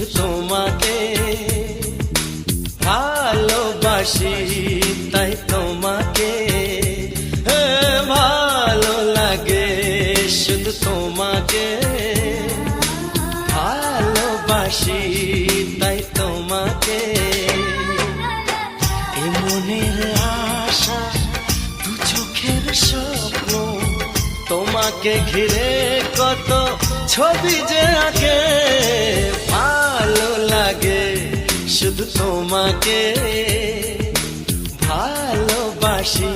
শুধু তোমাকে ভালোবাসি, তাই তোমাকে ভালো লাগে, শুধু তোমাকে ভালোবাসি, তাই তোমাকে। এ মনের আশা, দু চোখের স্বপ্ন, তোমাকে ঘিরে কত ছবি যে আঁকে, ভালো লাগে, শুধু তোমাকে ভালোবাসি।